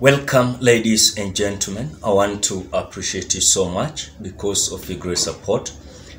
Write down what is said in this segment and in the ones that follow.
Welcome, ladies and gentlemen. I want to appreciate you so much because of your great support.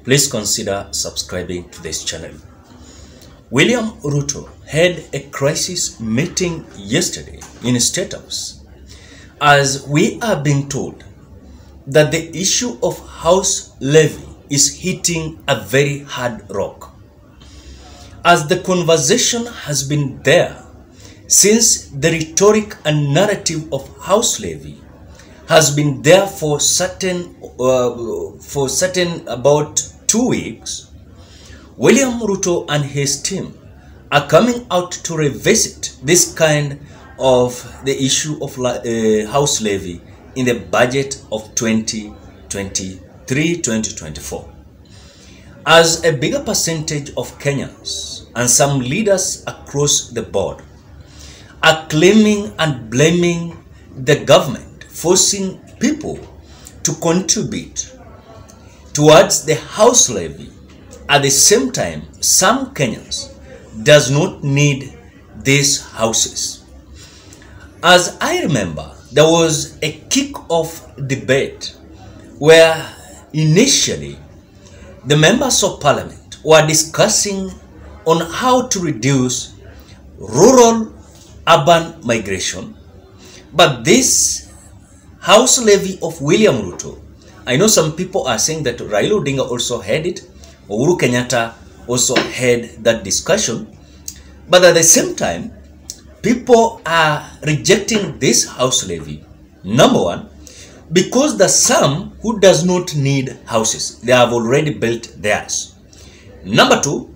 Please consider subscribing to this channel. William Ruto had a crisis meeting yesterday in Statehouse, as we are being told that the issue of house levy is hitting a very hard rock, as the conversation has been there since the rhetoric and narrative of house levy has been there for certain about 2 weeks. William Ruto and his team are coming out to revisit this kind of the issue of house levy in the budget of 2023-2024. As a bigger percentage of Kenyans and some leaders across the board are claiming and blaming the government, forcing people to contribute towards the house levy. At the same time, some Kenyans does not need these houses. As I remember, there was a kick-off debate where initially the members of parliament were discussing on how to reduce rural urban migration, but this house levy of William Ruto, I know some people are saying that Raila Odinga also had it, Uhuru Kenyatta also had that discussion, but at the same time, people are rejecting this house levy. Number one, because the some who does not need houses, they have already built theirs. Number two,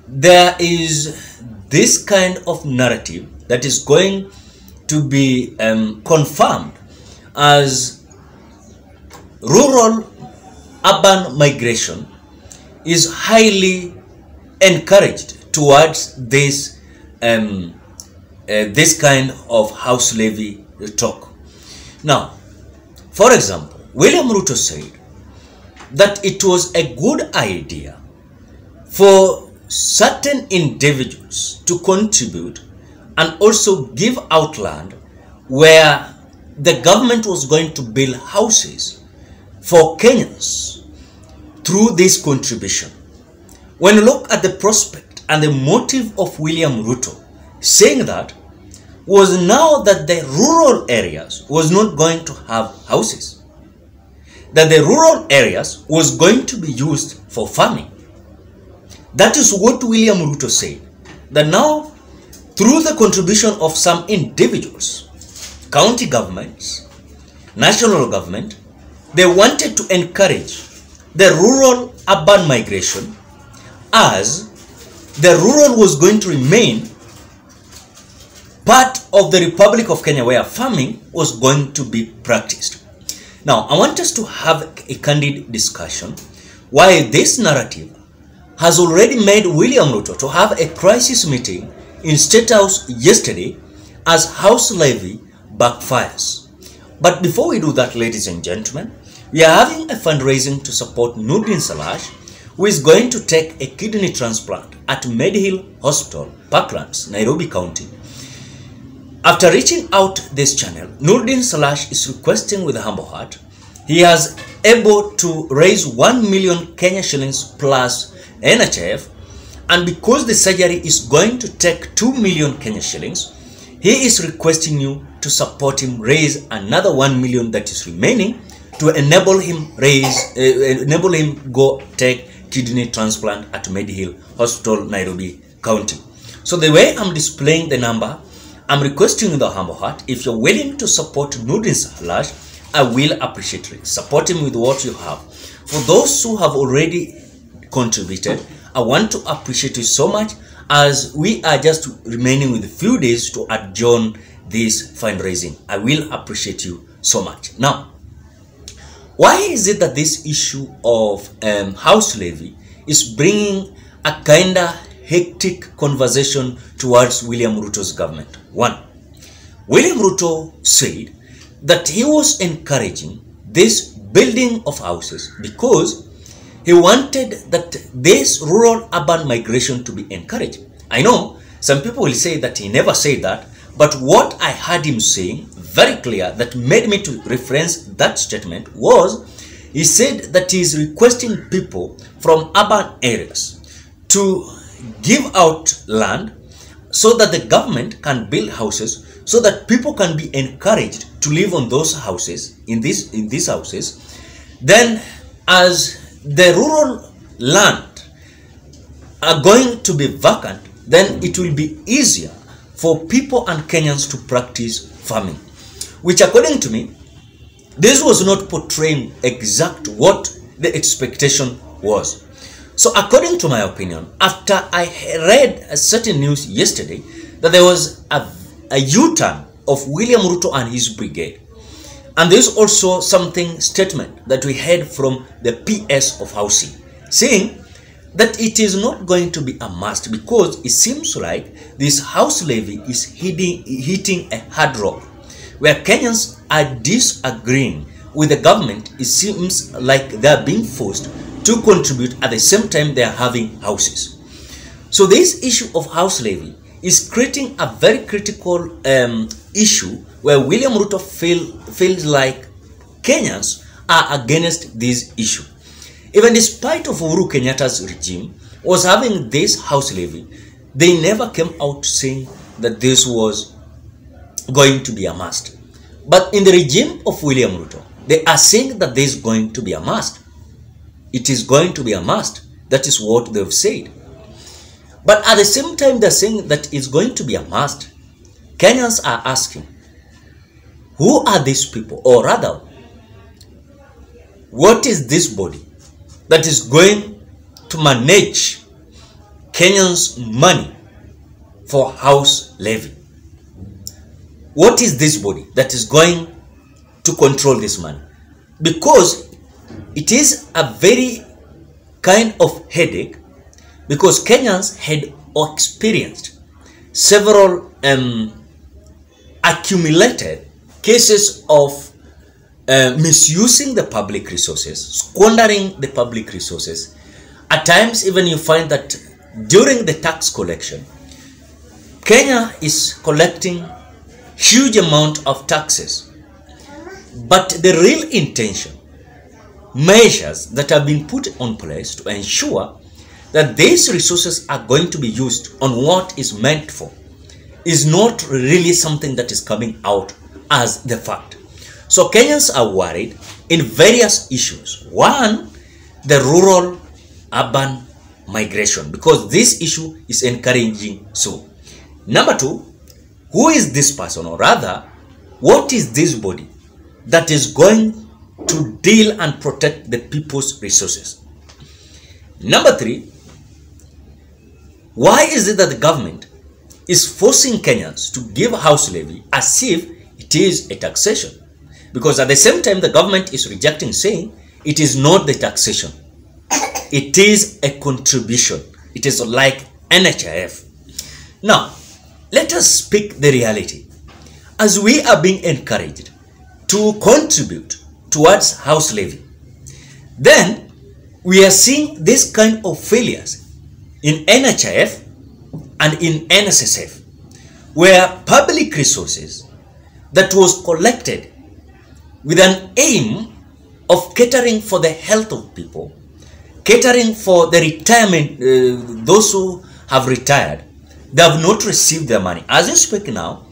there is this kind of narrative that is going to be confirmed as rural urban migration is highly encouraged towards this this kind of house levy talk. Now, for example, William Ruto said that it was a good idea for certain individuals to contribute and also give out land where the government was going to build houses for Kenyans through this contribution. When you look at the prospect and the motive of William Ruto saying that was now that the rural areas was not going to have houses, that the rural areas was going to be used for farming. That is what William Ruto said, that now through the contribution of some individuals, county governments, national government, they wanted to encourage the rural urban migration, as the rural was going to remain part of the Republic of Kenya where farming was going to be practiced. Now, I want us to have a candid discussion why this narrative has already made William Ruto to have a crisis meeting in Statehouse yesterday as house levy backfires. But before we do that, ladies and gentlemen, we are having a fundraising to support Nurdin Salash, who is going to take a kidney transplant at Medihill Hospital, Parklands, Nairobi County. After reaching out this channel, Nurdin Salash is requesting with a humble heart. He has able to raise 1 million Kenya shillings plus NHF, and because the surgery is going to take 2 million Kenya shillings, he is requesting you to support him raise another 1 million that is remaining to enable him go take kidney transplant at Medihill Hospital, Nairobi County. So the way I'm displaying the number, I'm requesting with a humble heart, if you're willing to support Nurdin Salash, I will appreciate it. Support him with what you have. For those who have already contributed, I want to appreciate you so much, as we are just remaining with a few days to adjourn this fundraising. I will appreciate you so much. Now, why is it that this issue of house levy is bringing a kind of hectic conversation towards William Ruto's government? One, William Ruto said that he was encouraging this building of houses because he wanted that this rural urban migration to be encouraged. I know some people will say that he never said that, But what I heard him saying very clear that made me to reference that statement was, he said that he is requesting people from urban areas to give out land so that the government can build houses, so that people can be encouraged to live on those houses, in these houses. Then as the rural land are going to be vacant, then it will be easier for people and Kenyans to practice farming, which according to me, this was not portraying exact what the expectation was. So according to my opinion, after I read a certain news yesterday that there was a U-turn of William Ruto and his brigade, and there's also something statement that we heard from the PS of housing saying that it is not going to be a must, because it seems like this house levy is hitting a hard rock where Kenyans are disagreeing with the government. It seems like they are being forced to contribute at the same time they are having houses. So this issue of house levy is creating a very critical issue where William Ruto feels like Kenyans are against this issue. Even despite of Uhuru Kenyatta's regime was having this house levy, they never came out saying that this was going to be a must. But in the regime of William Ruto, they are saying that there is going to be a must. It is going to be a must. That is what they've said. But at the same time they're saying that it's going to be a must, Kenyans are asking, who are these people? Or rather, what is this body that is going to manage Kenyans' money for house levy? What is this body that is going to control this money? Because it is a very kind of headache, because Kenyans had experienced several accumulated cases of misusing the public resources, squandering the public resources. At times even you find that during the tax collection, Kenya is collecting huge amount of taxes, but the real intention, measures that have been put on place to ensure that these resources are going to be used on what is meant for, is not really something that is coming out as the fact. So Kenyans are worried in various issues. One, the rural-urban migration, because this issue is encouraging so. Number two, who is this person, or rather, what is this body that is going to deal and protect the people's resources? Number three, why is it that the government is forcing Kenyans to give house levy as if it is a taxation? Because at the same time the government is rejecting, saying it is not the taxation, it is a contribution. It is like NHIF. Now, let us speak the reality. As we are being encouraged to contribute towards house levy, then we are seeing this kind of failures in NHIF and in NSSF, where public resources that was collected with an aim of catering for the health of people, catering for the retirement, those who have retired, they have not received their money. As you speak now,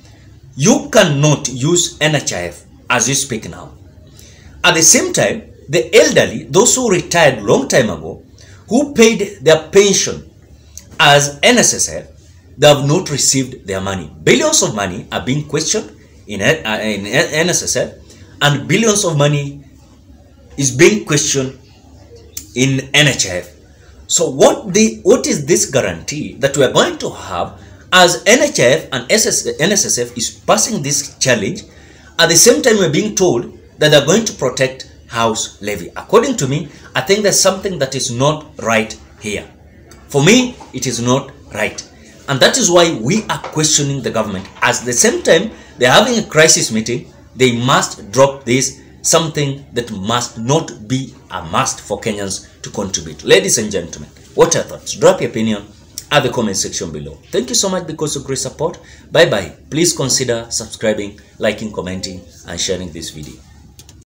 you cannot use NHIF as you speak now. At the same time, the elderly, those who retired long time ago, who paid their pension as NSSF, they have not received their money. Billions of money are being questioned in NSSF, and billions of money is being questioned in NHIF. So what is this guarantee that we are going to have as NHIF and NSSF is passing this challenge? At the same time, we're being told that they're going to protect house levy. According to me, I think there's something that is not right here. For me, it is not right. And that is why we are questioning the government. At the same time, they're having a crisis meeting. They must drop this, something that must not be a must for Kenyans to contribute. Ladies and gentlemen, what are your thoughts? Drop your opinion at the comment section below. Thank you so much because of great support. Bye bye. Please consider subscribing, liking, commenting, and sharing this video.